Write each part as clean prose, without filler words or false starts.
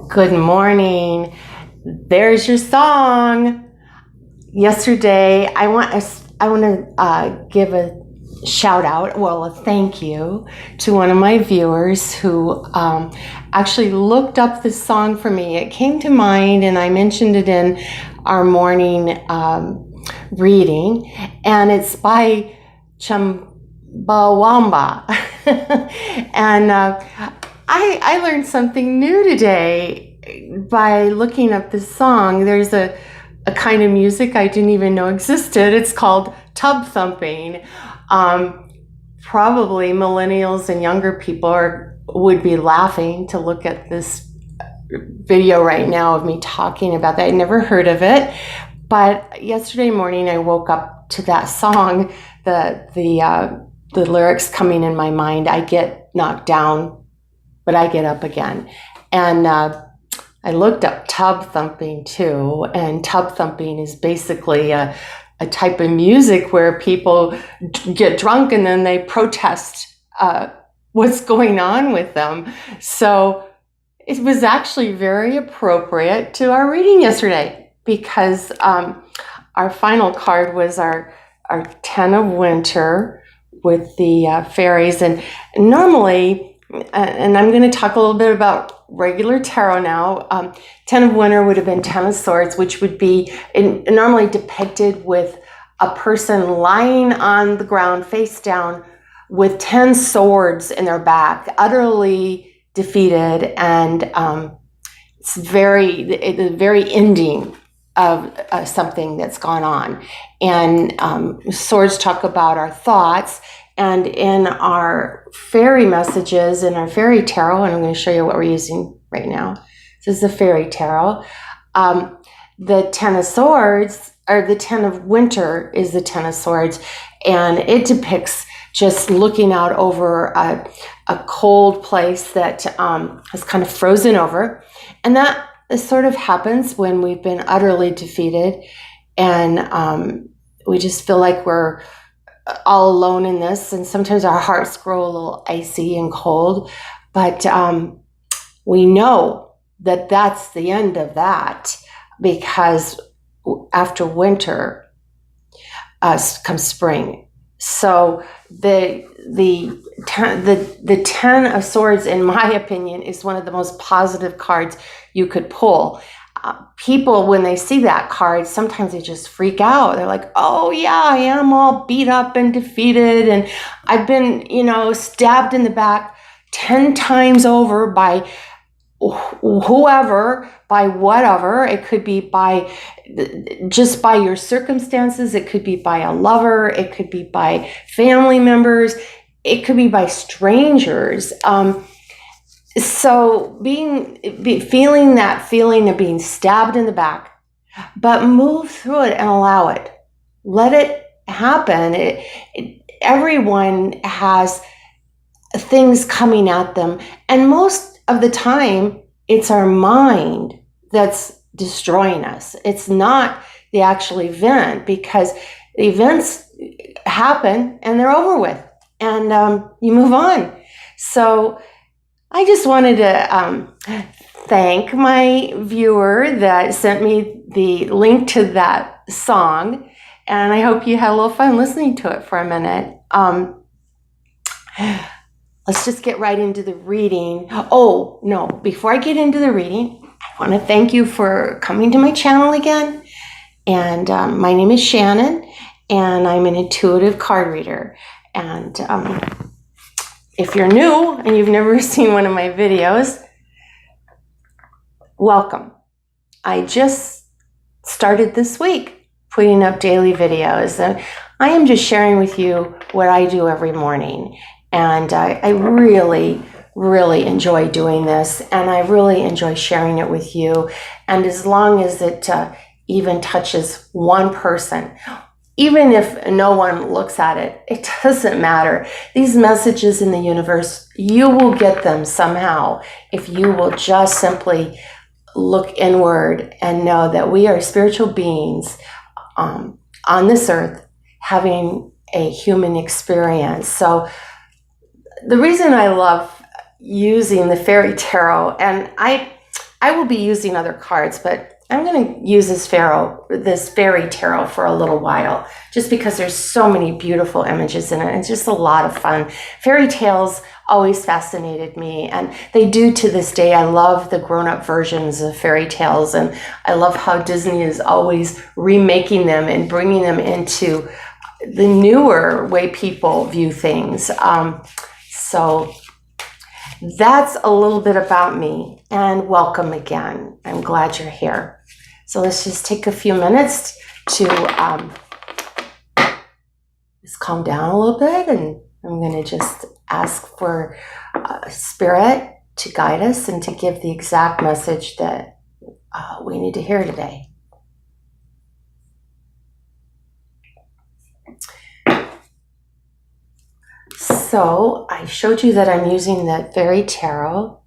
Good morning. There's your song. Yesterday, I want to give a shout out, a thank you to one of my viewers who actually looked up this song for me. It came to mind, and I mentioned it in our morning reading, and it's by Chumbawamba. And I learned something new today by looking up this song. There's a kind of music I didn't even know existed. It's called tub thumping. Probably millennials and younger people would be laughing to look at this video right now of me talking about that. I never heard of it, but yesterday morning I woke up to that song. The lyrics coming in my mind. I get knocked down, but I get up again. And I looked up tub thumping too, and tub thumping is basically a type of music where people get drunk and then they protest what's going on with them. So it was actually very appropriate to our reading yesterday, because our final card was our 10 of Winter with the fairies. And normally, and I'm going to talk a little bit about regular tarot now. 10 of Winter would have been 10 of Swords, which would be normally depicted with a person lying on the ground face down with 10 swords in their back, utterly defeated, and it's the very ending of something that's gone on. And swords talk about our thoughts. And in our fairy messages, in our fairy tarot, and I'm going to show you what we're using right now. This is the fairy tarot. The 10 of Swords, or the 10 of Winter is the 10 of Swords. And it depicts just looking out over a cold place that has kind of frozen over. And that sort of happens when we've been utterly defeated. And we just feel like we're all alone in this, and sometimes our hearts grow a little icy and cold, but we know that that's the end of that, because after winter comes spring. So the 10 of Swords, in my opinion, is one of the most positive cards you could pull. People, when they see that card, sometimes they just freak out. They're like, oh yeah, I am all beat up and defeated, and I've been, stabbed in the back 10 times over by whoever, by whatever. It could be just by your circumstances. It could be by a lover. It could be by family members. It could be by strangers. So feeling that feeling of being stabbed in the back, but move through it and allow it. Let it happen. Everyone has things coming at them. And most of the time, it's our mind that's destroying us. It's not the actual event, because the events happen and they're over with, and you move on. So I just wanted to thank my viewer that sent me the link to that song, and I hope you had a little fun listening to it for a minute. Let's just get right into the reading. Oh, no, before I get into the reading, I want to thank you for coming to my channel again. And my name is Shannon, and I'm an intuitive card reader. And if you're new and you've never seen one of my videos, welcome. I just started this week putting up daily videos, and I am just sharing with you what I do every morning. And I really, really enjoy doing this, and I really enjoy sharing it with you. And as long as it even touches one person, even if no one looks at it, it doesn't matter. These messages in the universe, you will get them somehow if you will just simply look inward and know that we are spiritual beings on this earth having a human experience. So the reason I love using the fairy tarot, and I I will be using other cards, but I'm going to use this fairy tarot for a little while, just because there's so many beautiful images in it. It's just a lot of fun. Fairy tales always fascinated me, and they do to this day. I love the grown-up versions of fairy tales, and I love how Disney is always remaking them and bringing them into the newer way people view things. So that's a little bit about me, and welcome again. I'm glad you're here. So let's just take a few minutes to just calm down a little bit, and I'm going to just ask for Spirit to guide us and to give the exact message that we need to hear today. So I showed you that I'm using the Fairy Tarot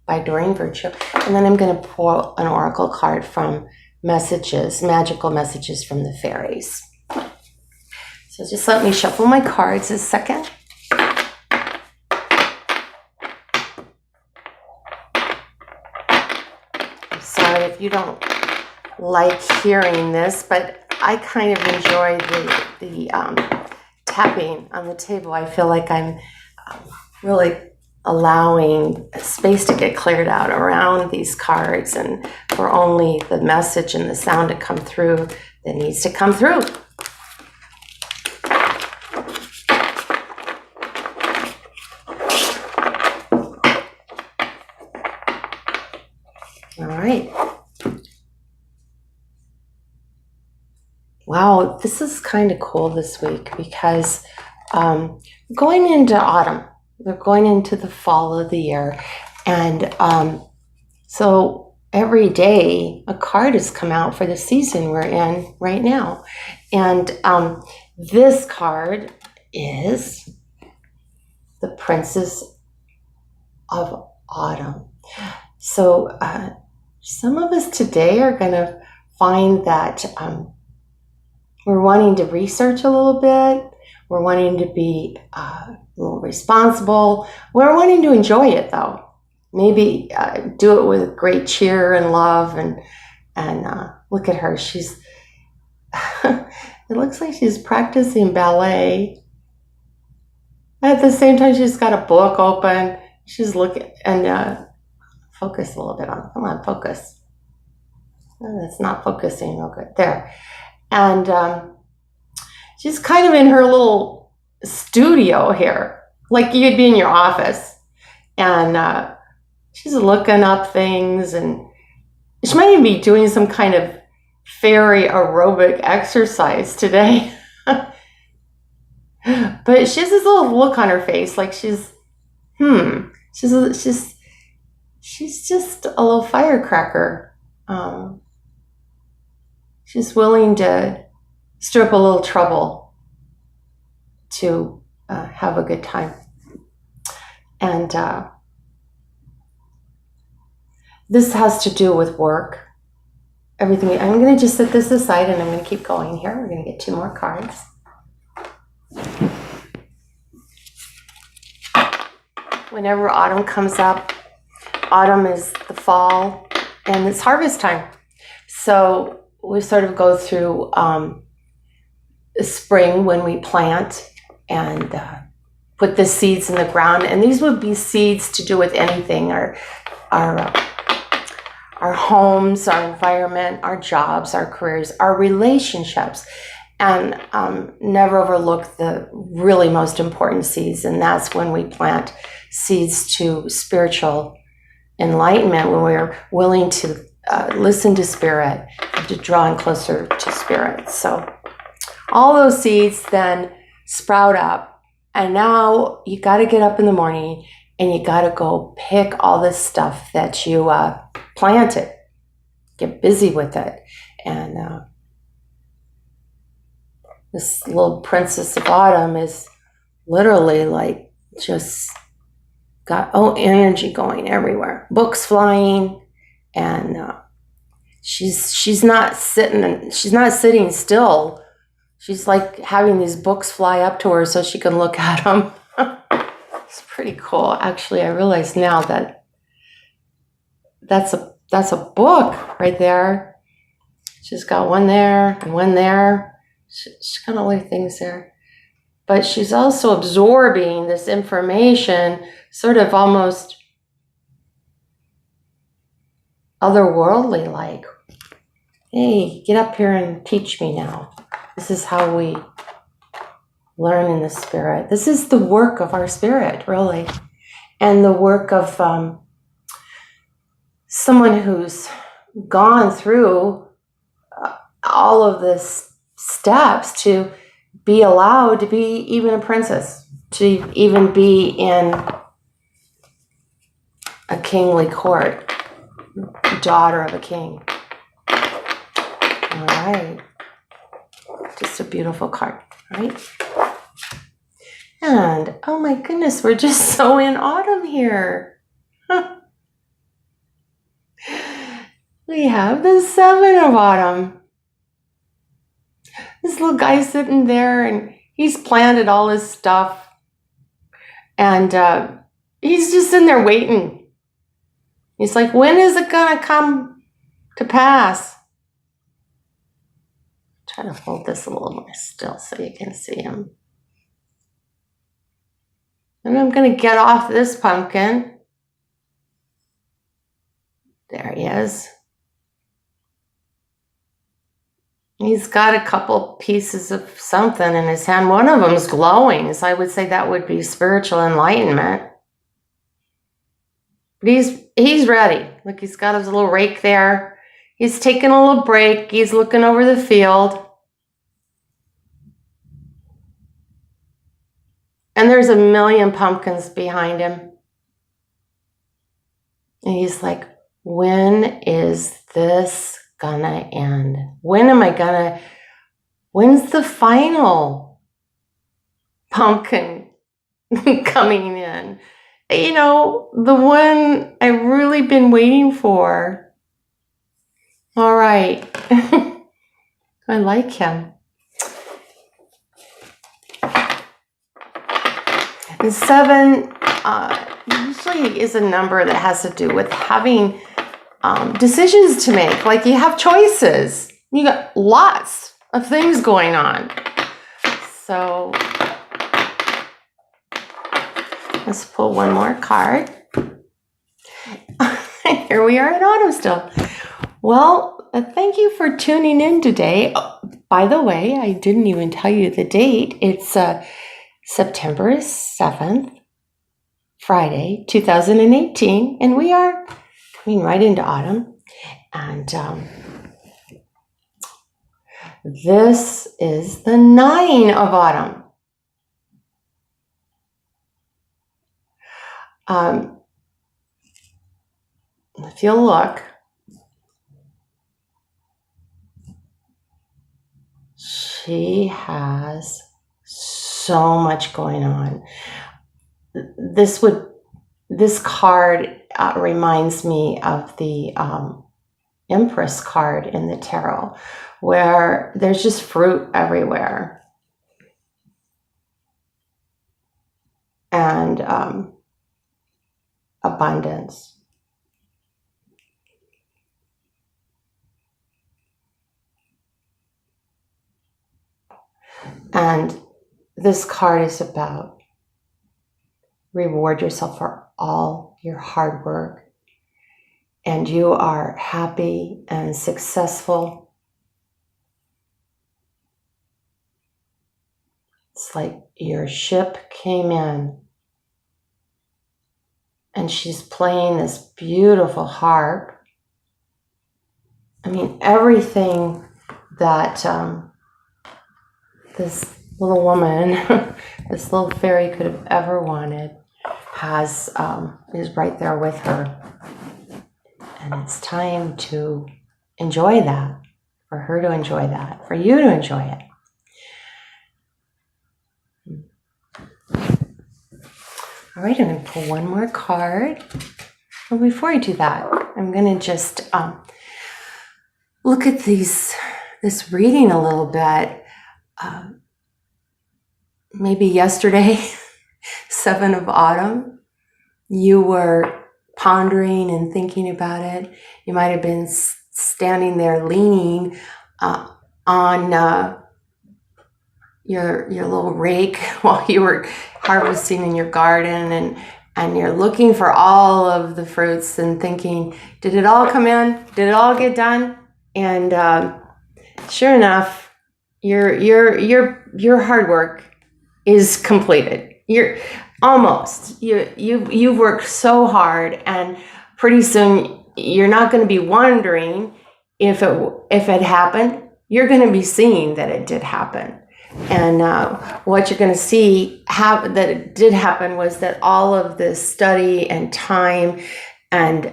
by Doreen Virtue, and then I'm going to pull an oracle card from magical messages from the fairies. So just let me shuffle my cards a second. I'm sorry if you don't like hearing this, but I kind of enjoy the tapping on the table. I feel like I'm really allowing space to get cleared out around these cards, and for only the message and the sound to come through that needs to come through. All right. Wow, this is kind of cool this week because going into autumn. We're going into the fall of the year, and so every day a card has come out for the season we're in right now. And this card is the Princess of Autumn. So some of us today are going to find that we're wanting to research a little bit. We're wanting to be a little responsible. We're wanting to enjoy it, though. Maybe do it with great cheer and love. And look at her. She's. It looks like she's practicing ballet. At the same time, she's got a book open. She's looking and focus a little bit on. Come on, focus. Oh, that's not focusing real good. There, and. She's kind of in her little studio here, like you'd be in your office. And she's looking up things, and she might even be doing some kind of fairy aerobic exercise today. But she has this little look on her face, like she's just a little firecracker. She's willing to stir up a little trouble to have a good time. And this has to do with work. Everything. I'm going to just set this aside, and I'm going to keep going here. We're going to get 2 more cards. Whenever autumn comes up, autumn is the fall, and it's harvest time. So we sort of go through spring when we plant and put the seeds in the ground, and these would be seeds to do with anything: our homes, our environment, our jobs, our careers, our relationships. And never overlook the really most important seeds, and that's when we plant seeds to spiritual enlightenment, when we're willing to listen to Spirit and to draw in closer to Spirit. So all those seeds then sprout up, and now you got to get up in the morning and you got to go pick all this stuff that you planted. Get busy with it. And this little Princess of Autumn is literally like just got energy going everywhere. Books flying, and she's not sitting still. She's like having these books fly up to her so she can look at them. It's pretty cool. Actually, I realize now that that's a that's a book right there. She's got one there and one there. She's got all her things there. But she's also absorbing this information, sort of almost otherworldly, like, hey, get up here and teach me now. This is how we learn in the spirit. This is the work of our spirit, really. And the work of someone who's gone through all of this steps to be allowed to be even a princess, to even be in a kingly court, daughter of a king. All right. Just a beautiful card, right? And, oh my goodness, we're just so in autumn here. Huh. We have the 7 of autumn. This little guy sitting there, and he's planted all his stuff. And he's just in there waiting. He's like, when is it going to come to pass? Try to hold this a little more still so you can see him. And I'm going to get off this pumpkin. There he is. He's got a couple pieces of something in his hand. One of them's glowing, so I would say that would be spiritual enlightenment. But he's ready. Look, he's got his little rake there. He's taking a little break. He's looking over the field. And there's a million pumpkins behind him. And he's like, when is this gonna end? When's the final pumpkin coming in? You know, the one I've really been waiting for. All right. I like him. And 7 usually is a number that has to do with having decisions to make. Like, you have choices. You got lots of things going on. So let's pull one more card. Here we are in autumn still. Well, thank you for tuning in today. Oh, by the way, I didn't even tell you the date. It's September 7th, Friday, 2018, and we are coming right into autumn. And this is the 9 of autumn. If you look, she has so much going on. This card reminds me of the Empress card in the tarot, where there's just fruit everywhere. And abundance. And this card is about reward yourself for all your hard work, and you are happy and successful. It's like your ship came in, and she's playing this beautiful harp. I mean, everything that this little woman, this little fairy could have ever wanted is right there with her. And it's time to enjoy that, for her to enjoy that, for you to enjoy it. All right, I'm going to pull one more card. Well, before I do that, I'm going to just look at this reading a little bit. Maybe yesterday, 7 of autumn, you were pondering and thinking about it. You might have been standing there leaning on your little rake while you were harvesting in your garden, and you're looking for all of the fruits and thinking, did it all come in? Did it all get done? And sure enough, your hard work is completed. You're almost. You've worked so hard, and pretty soon you're not going to be wondering if it happened. You're going to be seeing that it did happen. And what you're going to see that it did happen was that all of this study and time and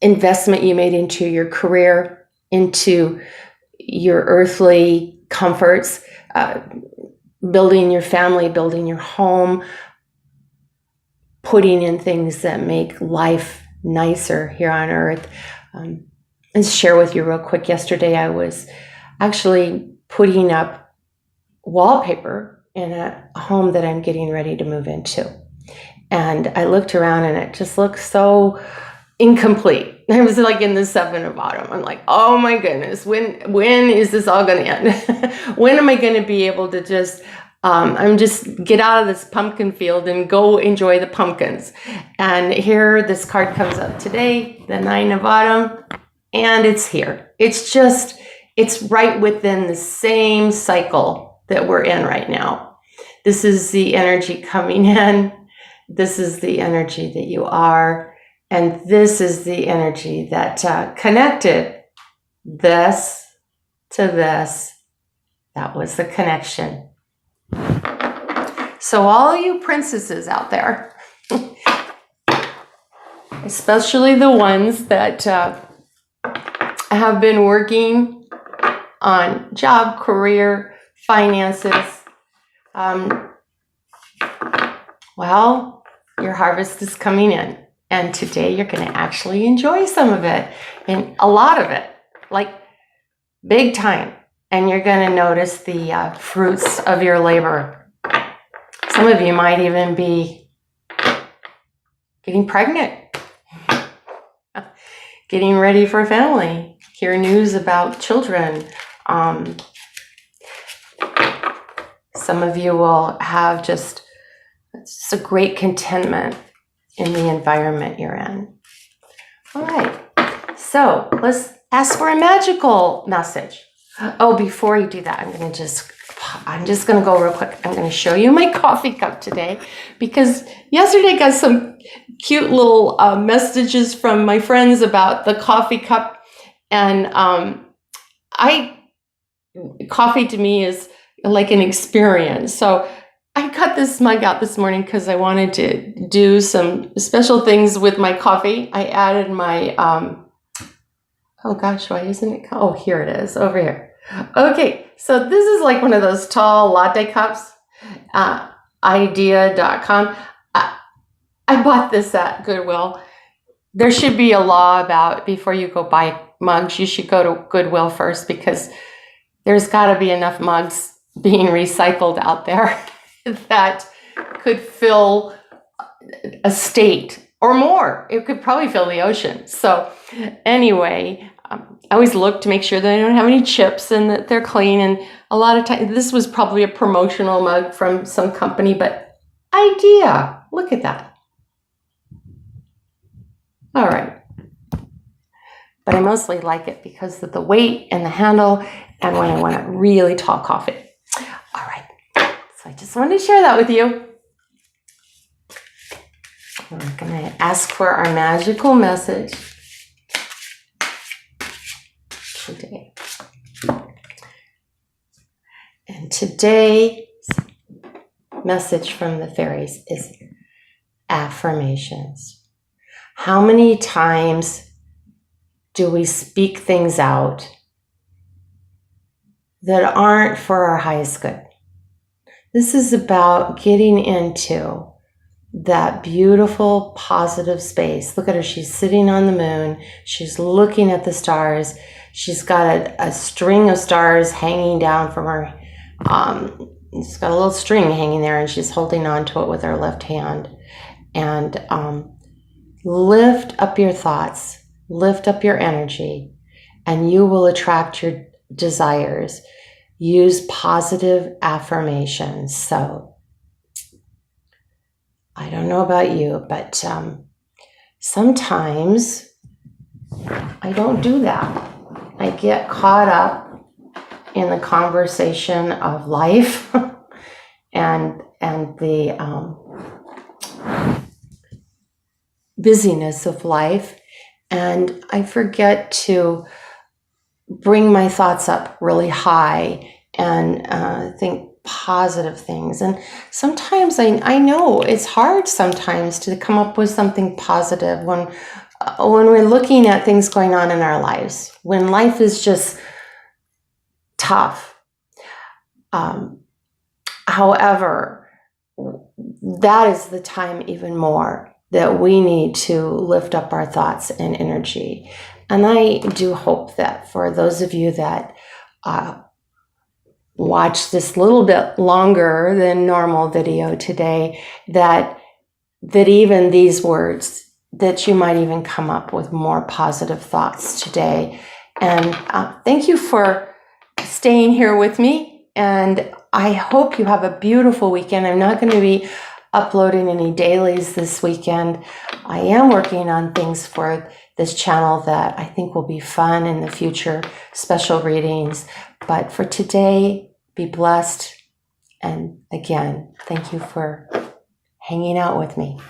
investment you made into your career, into your earthly comforts, building your family, building your home, putting in things that make life nicer here on earth. And share with you real quick, yesterday I was actually putting up wallpaper in a home that I'm getting ready to move into. And I looked around and it just looked so incomplete. I was like in the 7 of autumn. I'm like, oh my goodness, when is this all going to end? When am I going to be able to just get out of this pumpkin field and go enjoy the pumpkins? And here this card comes up today, the 9 of autumn, and it's here. It's right within the same cycle that we're in right now. This is the energy coming in. This is the energy that you are. And this is the energy that connected this to this. That was the connection. So all you princesses out there, especially the ones that have been working on job, career, finances, well, your harvest is coming in. And today you're going to actually enjoy some of it, and a lot of it, like big time. And you're going to notice the fruits of your labor. Some of you might even be getting pregnant, getting ready for a family, hear news about children. Some of you will have just a great contentment in the environment you're in. All right, so let's ask for a magical message. Oh, before you do that, I'm just going to go real quick. I'm going to show you my coffee cup today, because yesterday I got some cute little messages from my friends about the coffee cup. And coffee to me is like an experience. So I cut this mug out this morning because I wanted to do some special things with my coffee. I added my, oh gosh, why isn't it? Oh, here it is, over here. Okay, so this is like one of those tall latte cups, idea.com. I bought this at Goodwill. There should be a law about before you go buy mugs, you should go to Goodwill first, because there's got to be enough mugs being recycled out there that could fill a state or more. It could probably fill the ocean. So anyway, I always look to make sure that I don't have any chips and that they're clean. And a lot of times, this was probably a promotional mug from some company, but idea, look at that. All right. But I mostly like it because of the weight and the handle, and when I want a really tall coffee. All right. So I just wanted to share that with you. We're going to ask for our magical message today. And today's message from the fairies is affirmations. How many times do we speak things out that aren't for our highest good? This is about getting into that beautiful, positive space. Look at her. She's sitting on the moon. She's looking at the stars. She's got a string of stars hanging down from her. She's got a little string hanging there, and she's holding on to it with her left hand. and lift up your thoughts, lift up your energy, and you will attract your desires. Use positive affirmations. So I don't know about you, but sometimes I don't do that. I get caught up in the conversation of life and the busyness of life, and I forget to bring my thoughts up really high and think positive things. And sometimes I know it's hard sometimes to come up with something positive when we're looking at things going on in our lives, when life is just tough. However, that is the time even more that we need to lift up our thoughts and energy. And I do hope that for those of you that watch this little bit longer than normal video today, that even these words, that you might even come up with more positive thoughts today. And thank you for staying here with me. And I hope you have a beautiful weekend. I'm not going to be uploading any dailies this weekend. I am working on things for this channel that I think will be fun in the future, special readings. But for today, be blessed. And again, thank you for hanging out with me.